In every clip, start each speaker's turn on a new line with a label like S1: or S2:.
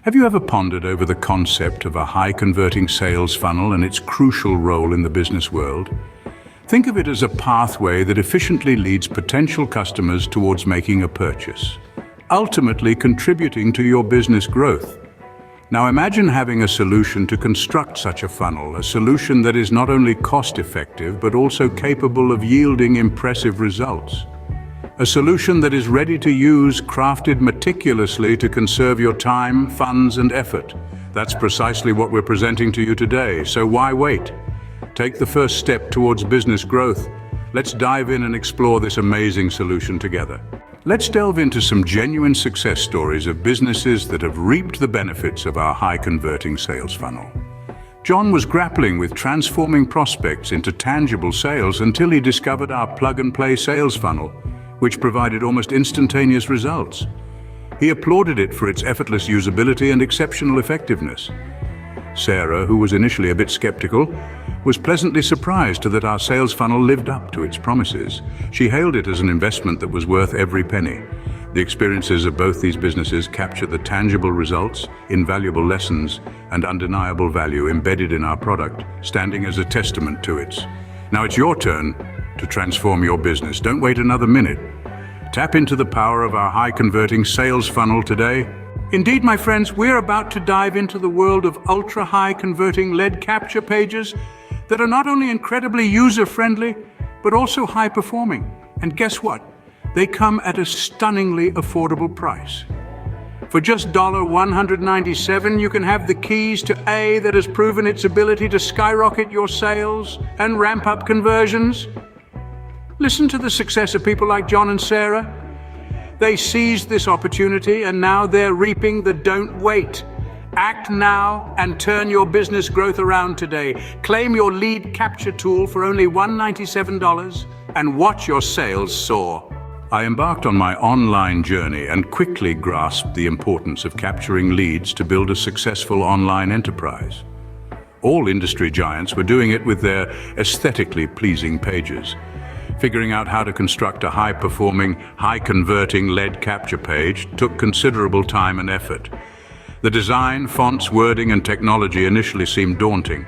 S1: Have you ever pondered over the concept of a high-converting sales funnel and its crucial role in the business world? Think of it as a pathway that efficiently leads potential customers towards making a purchase, ultimately contributing to your business growth. Now imagine having a solution to construct such a funnel, a solution that is not only cost-effective but also capable of yielding impressive results. A solution that is ready to use, crafted meticulously to conserve your time, funds, and effort. That's precisely what we're presenting to you today, so why wait? Take the first step towards business growth. Let's dive in and explore this amazing solution together. Let's delve into some genuine success stories of businesses that have reaped the benefits of our high-converting sales funnel. John was grappling with transforming prospects into tangible sales until he discovered our plug-and-play sales funnel, which provided almost instantaneous results. He applauded it for its effortless usability and exceptional effectiveness. Sarah, who was initially a bit skeptical, was pleasantly surprised that our sales funnel lived up to its promises. She hailed it as an investment that was worth every penny. The experiences of both these businesses capture the tangible results, invaluable lessons, and undeniable value embedded in our product, standing as a testament to it. Now it's your turn to transform your business. Don't wait another minute. Tap into the power of our high-converting sales funnel today. Indeed, my friends, we're about to dive into the world of ultra-high converting lead capture pages that are not only incredibly user-friendly, but also high-performing. And guess what? They come at a stunningly affordable price. For just $197, you can have the keys to A that has proven its ability to skyrocket your sales and ramp up conversions. Listen to the success of people like John and Sarah. They seized this opportunity and now they're reaping the don't wait. Act now and turn your business growth around today. Claim your lead capture tool for only $197 and watch your sales soar. I embarked on my online journey and quickly grasped the importance of capturing leads to build a successful online enterprise. All industry giants were doing it with their aesthetically pleasing pages. Figuring out how to construct a high-performing, high-converting lead capture page took considerable time and effort. The design, fonts, wording, and technology initially seemed daunting.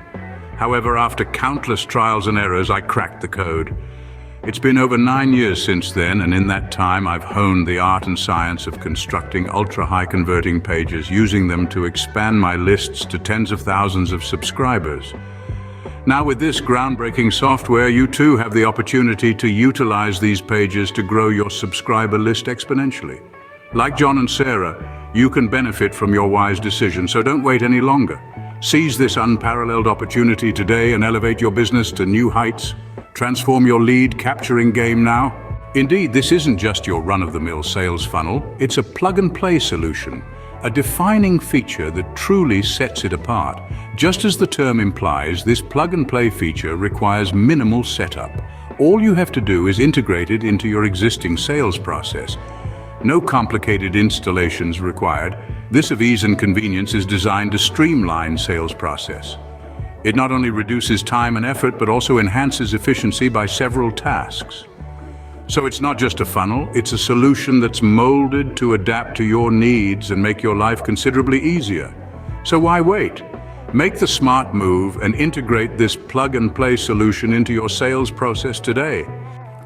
S1: However, after countless trials and errors, I cracked the code. It's been over 9 years since then, and in that time I've honed the art and science of constructing ultra-high converting pages, using them to expand my lists to tens of thousands of subscribers. Now with this groundbreaking software, you too have the opportunity to utilize these pages to grow your subscriber list exponentially. Like John and Sarah, you can benefit from your wise decision, so don't wait any longer. Seize this unparalleled opportunity today and elevate your business to new heights. Transform your lead capturing game now. Indeed, this isn't just your run-of-the-mill sales funnel, it's a plug-and-play solution, a defining feature that truly sets it apart. Just as the term implies, this plug-and-play feature requires minimal setup. All you have to do is integrate it into your existing sales process. No complicated installations required. This of ease and convenience is designed to streamline sales process. It not only reduces time and effort, but also enhances efficiency by several tasks. So it's not just a funnel, it's a solution that's molded to adapt to your needs and make your life considerably easier. So why wait? Make the smart move and integrate this plug-and-play solution into your sales process today.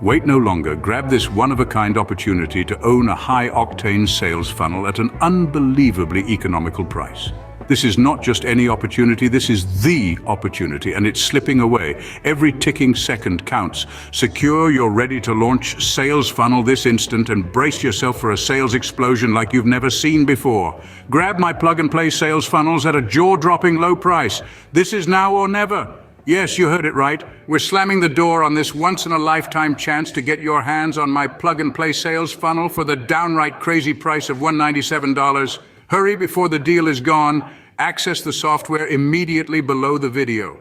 S1: Wait no longer. Grab this one-of-a-kind opportunity to own a high-octane sales funnel at an unbelievably economical price. This is not just any opportunity, this is the opportunity, and it's slipping away. Every ticking second counts. Secure your ready-to-launch sales funnel this instant and brace yourself for a sales explosion like you've never seen before. Grab my plug-and-play sales funnels at a jaw-dropping low price. This is now or never. Yes, you heard it right. We're slamming the door on this once-in-a-lifetime chance to get your hands on my plug-and-play sales funnel for the downright crazy price of $197. Hurry before the deal is gone. Access the software immediately below the video.